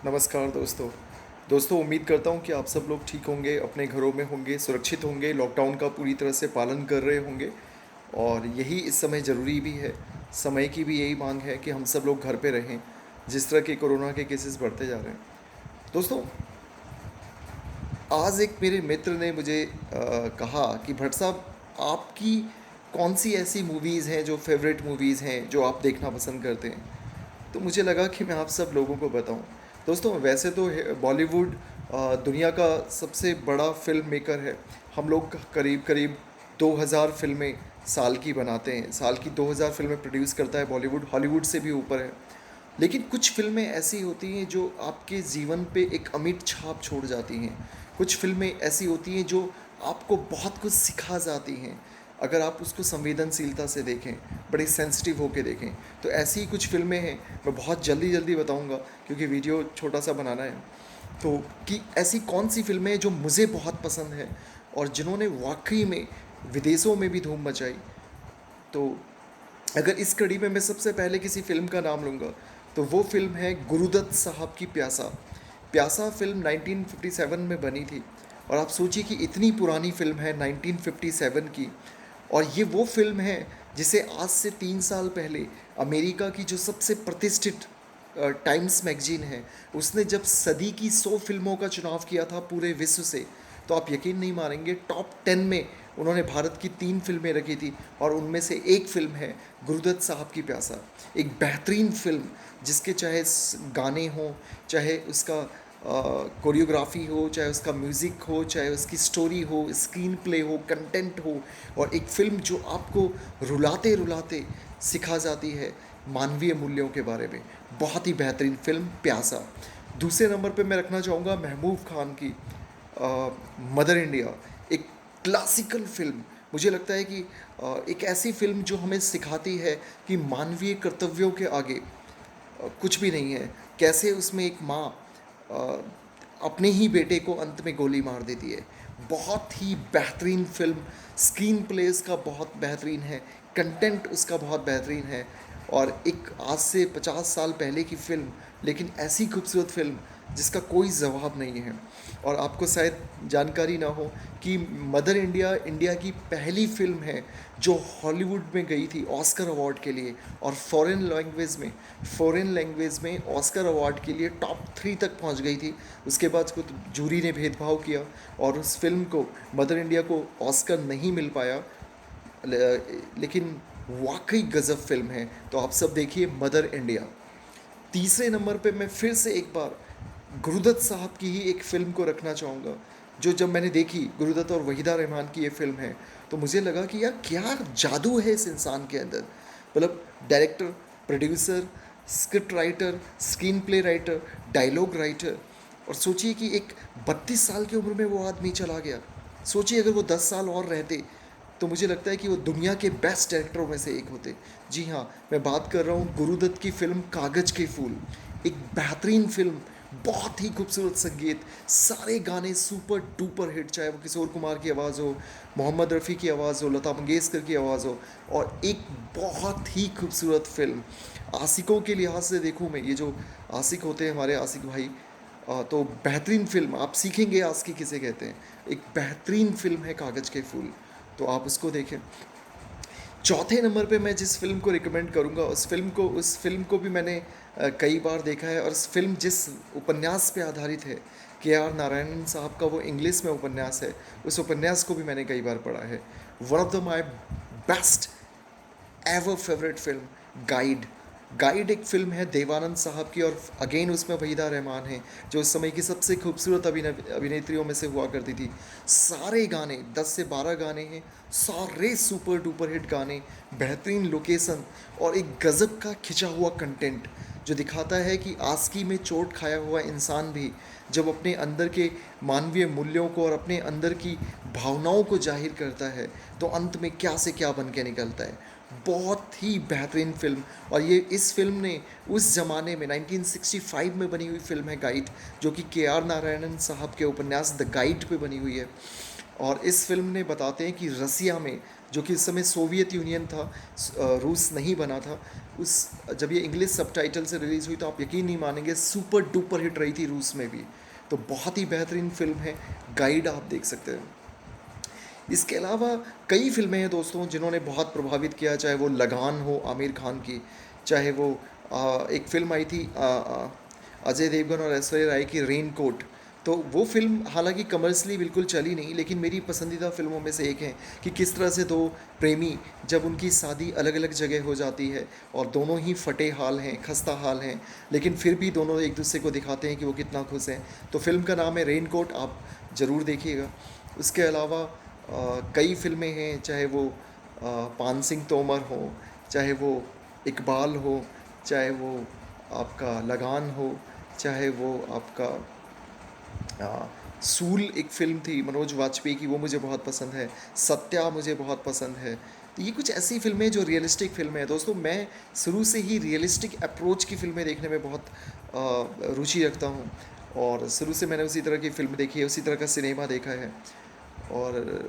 नमस्कार दोस्तों उम्मीद करता हूँ कि आप सब लोग ठीक होंगे, अपने घरों में होंगे, सुरक्षित होंगे, लॉकडाउन का पूरी तरह से पालन कर रहे होंगे। और यही इस समय ज़रूरी भी है। समय की भी यही मांग है कि हम सब लोग घर पे रहें, जिस तरह के कोरोना के केसेस बढ़ते जा रहे हैं। दोस्तों, आज एक मेरे मित्र ने मुझे कहा कि भट्ट साहब, आपकी कौन सी ऐसी मूवीज़ हैं जो फेवरेट मूवीज़ हैं जो आप देखना पसंद करते हैं। तो मुझे लगा कि मैं आप सब लोगों को बताऊं। दोस्तों, वैसे तो बॉलीवुड दुनिया का सबसे बड़ा फिल्म मेकर है। हम लोग करीब करीब 2000 फिल्में साल की बनाते हैं। साल की 2000 फिल्में प्रोड्यूस करता है बॉलीवुड, हॉलीवुड से भी ऊपर है। लेकिन कुछ फिल्में ऐसी होती हैं जो आपके जीवन पे एक अमिट छाप छोड़ जाती हैं। कुछ फिल्में ऐसी होती हैं जो आपको बहुत कुछ सिखा जाती हैं, अगर आप उसको संवेदनशीलता से देखें, बड़े सेंसिटिव होकर देखें। तो ऐसी ही कुछ फिल्में हैं, मैं बहुत जल्दी जल्दी बताऊंगा क्योंकि वीडियो छोटा सा बनाना है। तो कि ऐसी कौन सी फिल्में हैं जो मुझे बहुत पसंद है और जिन्होंने वाकई में विदेशों में भी धूम मचाई। तो अगर इस कड़ी में मैं सबसे पहले किसी फ़िल्म का नाम लूँगा तो वो फ़िल्म है गुरुदत्त साहब की प्यासा। प्यासा फ़िल्म 1957 में बनी थी। और आप सोचिए कि इतनी पुरानी फ़िल्म है 1957 की। और ये वो फ़िल्म है जिसे आज से 3 साल पहले अमेरिका की जो सबसे प्रतिष्ठित टाइम्स मैगजीन है, उसने जब सदी की 100 फिल्मों का चुनाव किया था पूरे विश्व से, तो आप यकीन नहीं मानेंगे, टॉप 10 में उन्होंने भारत की 3 फिल्में रखी थी। और उनमें से एक फ़िल्म है गुरुदत्त साहब की प्यासा। एक बेहतरीन फ़िल्म जिसके चाहे गाने हों, चाहे उसका कोरियोग्राफी हो, चाहे उसका म्यूज़िक हो, चाहे उसकी स्टोरी हो, स्क्रीन प्ले हो, कंटेंट हो। और एक फ़िल्म जो आपको रुलाते रुलाते सिखा जाती है मानवीय मूल्यों के बारे में। बहुत ही बेहतरीन फ़िल्म प्यासा। दूसरे नंबर पे मैं रखना चाहूँगा महबूब खान की मदर इंडिया। एक क्लासिकल फिल्म। मुझे लगता है कि एक ऐसी फिल्म जो हमें सिखाती है कि मानवीय कर्तव्यों के आगे कुछ भी नहीं है। कैसे उसमें एक माँ अ, अपने ही बेटे को अंत में गोली मार देती है। बहुत ही बेहतरीन फिल्म। स्क्रीन प्ले उसका बहुत बेहतरीन है, कंटेंट उसका बहुत बेहतरीन है। और एक आज से 50 साल पहले की फ़िल्म, लेकिन ऐसी खूबसूरत फिल्म जिसका कोई जवाब नहीं है। और आपको शायद जानकारी ना हो कि मदर इंडिया इंडिया की पहली फिल्म है जो हॉलीवुड में गई थी ऑस्कर अवार्ड के लिए। और फॉरेन लैंग्वेज में ऑस्कर अवार्ड के लिए टॉप 3 तक पहुंच गई थी। उसके बाद कुछ जूरी ने भेदभाव किया और उस फिल्म को, मदर इंडिया को, ऑस्कर नहीं मिल पाया। लेकिन वाकई गज़ब फिल्म है। तो आप सब देखिए मदर इंडिया। तीसरे नंबर पे मैं फिर से एक बार गुरुदत्त साहब की ही एक फ़िल्म को रखना चाहूँगा, जो जब मैंने देखी, गुरुदत्त और वहीदा रहमान की ये फ़िल्म है, तो मुझे लगा कि यार क्या जादू है इस इंसान के अंदर। मतलब director, producer, script writer, screenplay writer, dialogue writer. और सोचिए कि एक 32 साल की उम्र में वो आदमी चला गया। सोचिए अगर वो 10 साल और रहते तो मुझे लगता है कि वो दुनिया के बेस्ट डायरेक्टरों में से एक होते। जी हाँ, मैं बात कर रहा हूँ गुरुदत्त की फ़िल्म कागज़ के फूल। एक बेहतरीन फ़िल्म, बहुत ही खूबसूरत संगीत, सारे गाने सुपर डुपर हिट, चाहे वो किशोर कुमार की आवाज़ हो, मोहम्मद रफ़ी की आवाज़ हो, लता मंगेशकर की आवाज़ हो। और एक बहुत ही खूबसूरत फ़िल्म। आशिकों के लिहाज से देखूँ मैं, ये जो आशिक होते हैं हमारे आशिक भाई, तो बेहतरीन फ़िल्म, आप सीखेंगे आशिकी किसे कहते हैं। एक बेहतरीन फ़िल्म है कागज़ के फूल, तो आप उसको देखें। चौथे नंबर पे मैं जिस फ़िल्म को रिकमेंड करूँगा, उस फ़िल्म को भी मैंने कई बार देखा है। और इस फिल्म जिस उपन्यास पे आधारित है, के आर नारायणन साहब का वो इंग्लिश में उपन्यास है, उस उपन्यास को भी मैंने कई बार पढ़ा है। One of the my best ever favourite film guide. Guide एक फ़िल्म है देवानंद साहब की, और अगेन उसमें वहीदा रहमान है, जो उस समय की सबसे खूबसूरत अभिनेत्रियों में से हुआ करती थी। सारे गाने, 10 से 12 गाने हैं, सारे सुपर डुपर हिट गाने, बेहतरीन लोकेशन और एक गज़ब का खिंचा हुआ कंटेंट, जो दिखाता है कि आस्की में चोट खाया हुआ इंसान भी जब अपने अंदर के मानवीय मूल्यों को और अपने अंदर की भावनाओं को जाहिर करता है, तो अंत में क्या से क्या बन के निकलता है। बहुत ही बेहतरीन फ़िल्म। और ये इस फ़िल्म ने उस ज़माने में 1965 में बनी हुई फ़िल्म है गाइड, जो कि के आर नारायणन साहब के उपन्यास द गाइड पे बनी हुई है। और इस फिल्म ने बताते हैं कि रसिया में जो कि उस समय सोवियत यूनियन था, रूस नहीं बना था। उस जब ये इंग्लिश सबटाइटल से रिलीज़ हुई तो आप यकीन नहीं मानेंगे, सुपर डुपर हिट रही थी रूस में भी। तो बहुत ही बेहतरीन फिल्म है, गाइड आप देख सकते हैं। इसके अलावा कई फिल्में हैं दोस्तों जिन्होंने बहुत प्रभावित किया, चाहे वो लगान हो आमिर खान की, चाहे वो एक फ़िल्म आई थी अजय देवगन और ऐश्वर्या राय की रेन कोट। तो वो फ़िल्म हालांकि कमर्शियली बिल्कुल चली नहीं, लेकिन मेरी पसंदीदा फ़िल्मों में से एक है कि किस तरह से दो प्रेमी, जब उनकी शादी अलग अलग जगह हो जाती है और दोनों ही फटे हाल हैं, खस्ता हाल हैं, लेकिन फिर भी दोनों एक दूसरे को दिखाते हैं कि वो कितना खुश हैं। तो फिल्म का नाम है रेन कोट, आप ज़रूर देखिएगा। उसके अलावा कई फ़िल्में हैं, चाहे वो पान सिंह तोमर हो, चाहे वो इकबाल हो, चाहे वो आपका लगान हो, चाहे वो आपका सूल एक फ़िल्म थी मनोज वाजपेयी की, वो मुझे बहुत पसंद है। सत्या मुझे बहुत पसंद है। तो ये कुछ ऐसी फ़िल्में जो रियलिस्टिक फ़िल्में हैं दोस्तों। मैं शुरू से ही रियलिस्टिक अप्रोच की फ़िल्में देखने में बहुत रुचि रखता हूँ, और शुरू से मैंने उसी तरह की फ़िल्म देखी है, उसी तरह का सिनेमा देखा है। और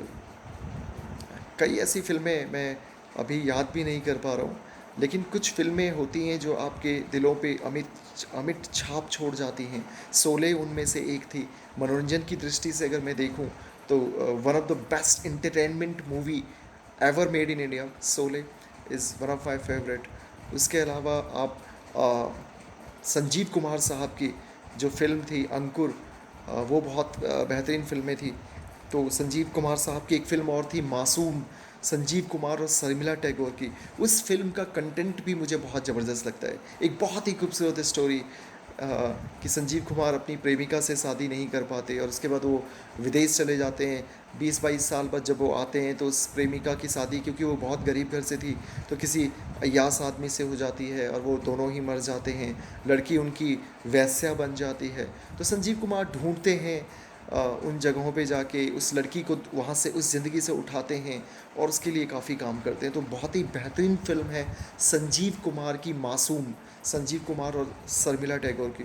कई ऐसी फ़िल्में मैं अभी याद भी नहीं कर पा रहा हूँ, लेकिन कुछ फ़िल्में होती हैं जो आपके दिलों पे अमिट अमिट छाप छोड़ जाती हैं। शोले उनमें से एक थी। मनोरंजन की दृष्टि से अगर मैं देखूँ तो one of the best entertainment movie ever made in India, Sholay is one of my favourite. उसके अलावा आप संजीव कुमार साहब की जो फ़िल्म थी अंकुर, वो बहुत बेहतरीन फ़िल्में थी। तो संजीव कुमार साहब की एक फ़िल्म और थी मासूम, संजीव कुमार और शर्मिला टैगोर की। उस फिल्म का कंटेंट भी मुझे बहुत ज़बरदस्त लगता है। एक बहुत ही खूबसूरत स्टोरी, कि संजीव कुमार अपनी प्रेमिका से शादी नहीं कर पाते और उसके बाद वो विदेश चले जाते हैं। 20-22 साल बाद जब वो आते हैं तो उस प्रेमिका की शादी, क्योंकि वो बहुत गरीब घर से थी, तो किसी अय्यास आदमी से हो जाती है और वो दोनों ही मर जाते हैं। लड़की उनकी वैश्या बन जाती है। तो संजीव कुमार ढूंढते हैं, उन जगहों पे जाके उस लड़की को वहाँ से, उस ज़िंदगी से उठाते हैं और उसके लिए काफ़ी काम करते हैं। तो बहुत ही बेहतरीन फ़िल्म है संजीव कुमार की मासूम, संजीव कुमार और शर्मिला टैगोर की।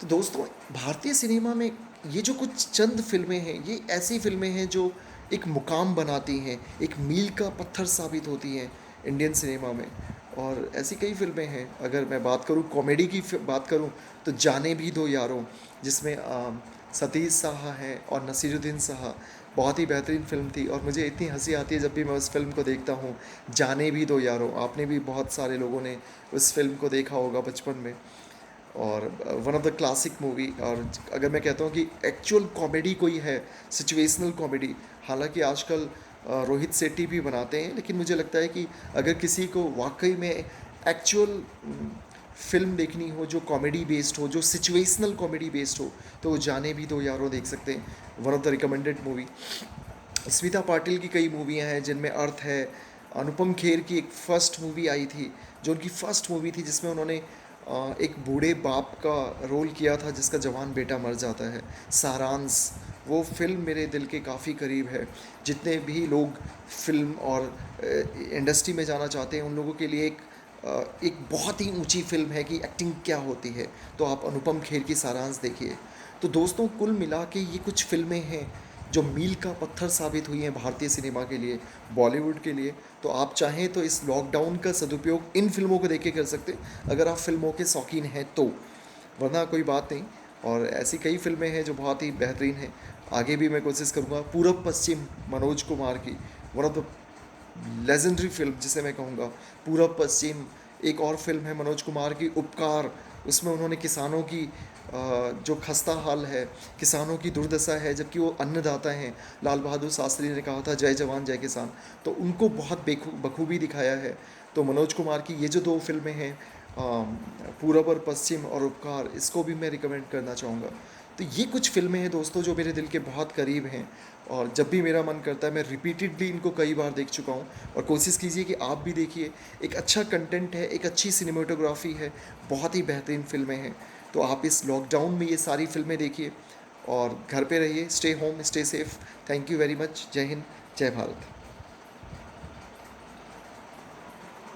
तो दोस्तों, भारतीय सिनेमा में ये जो कुछ चंद फ़िल्में हैं, ये ऐसी फ़िल्में हैं जो एक मुकाम बनाती हैं, एक मील का पत्थर साबित होती हैं इंडियन सिनेमा में। और ऐसी कई फ़िल्में हैं। अगर मैं बात करूँ कॉमेडी की, बात करूँ तो जाने भी दो यारों, जिसमें सतीश शाह हैं और नसीरुद्दीन शाह, बहुत ही बेहतरीन फ़िल्म थी और मुझे इतनी हंसी आती है जब भी मैं उस फ़िल्म को देखता हूँ। जाने भी दो यारों, आपने भी, बहुत सारे लोगों ने उस फ़िल्म को देखा होगा बचपन में। और one of the classic movie. और अगर मैं कहता हूँ कि एक्चुअल कॉमेडी कोई है, सिचुएशनल कॉमेडी, हालांकि आजकल रोहित शेट्टी भी बनाते हैं, लेकिन मुझे लगता है कि अगर किसी को वाकई में एक्चुअल फिल्म देखनी हो जो कॉमेडी बेस्ड हो, जो सिचुएशनल कॉमेडी बेस्ड हो, तो वो जाने भी दो यारों देख सकते हैं। One of the recommended movie. Smita Patil की कई मूवियाँ हैं जिनमें अर्थ है। अनुपम खेर की एक फ़र्स्ट मूवी आई थी, जो उनकी फ़र्स्ट मूवी थी, जिसमें उन्होंने एक बूढ़े बाप का रोल किया था जिसका जवान बेटा मर जाता है, सारांश। वो फिल्म मेरे दिल के काफ़ी करीब है। जितने भी लोग फिल्म और इंडस्ट्री में जाना चाहते हैं, उन लोगों के लिए एक बहुत ही ऊंची फिल्म है कि एक्टिंग क्या होती है। तो आप अनुपम खेर की सारांश देखिए। तो दोस्तों, कुल मिला के ये कुछ फिल्में हैं जो मील का पत्थर साबित हुई हैं भारतीय सिनेमा के लिए, बॉलीवुड के लिए। तो आप चाहें तो इस लॉकडाउन का सदुपयोग इन फिल्मों को देख के कर सकते हैं, अगर आप फिल्मों के शौकीन हैं तो, वरना कोई बात नहीं। और ऐसी कई फिल्में हैं जो बहुत ही बेहतरीन हैं। आगे भी मैं कोशिश करूँगा। पूरब पश्चिम मनोज कुमार की, one of the legendary film जिसे मैं कहूँगा, पूरब पश्चिम। एक और फिल्म है मनोज कुमार की, उपकार। उसमें उन्होंने किसानों की जो खस्ता हाल है, किसानों की दुर्दशा है, जबकि वो अन्नदाता हैं। लाल बहादुर शास्त्री ने कहा था जय जवान जय किसान, तो उनको बहुत बखूबी दिखाया है। तो मनोज कुमार की ये जो दो फिल्में हैं, पूरब और पश्चिम और उपकार, इसको भी मैं रिकमेंड करना चाहूँगा। तो ये कुछ फिल्में हैं दोस्तों जो मेरे दिल के बहुत करीब हैं, और जब भी मेरा मन करता है मैं रिपीटेडली इनको कई बार देख चुका हूँ। और कोशिश कीजिए कि आप भी देखिए। एक अच्छा कंटेंट है, एक अच्छी सिनेमेटोग्राफी है, बहुत ही बेहतरीन फिल्में हैं। तो आप इस लॉकडाउन में ये सारी फिल्में देखिए और घर पे रहिए। Stay home, stay safe. Thank you very much. जय हिंद, जय भारत।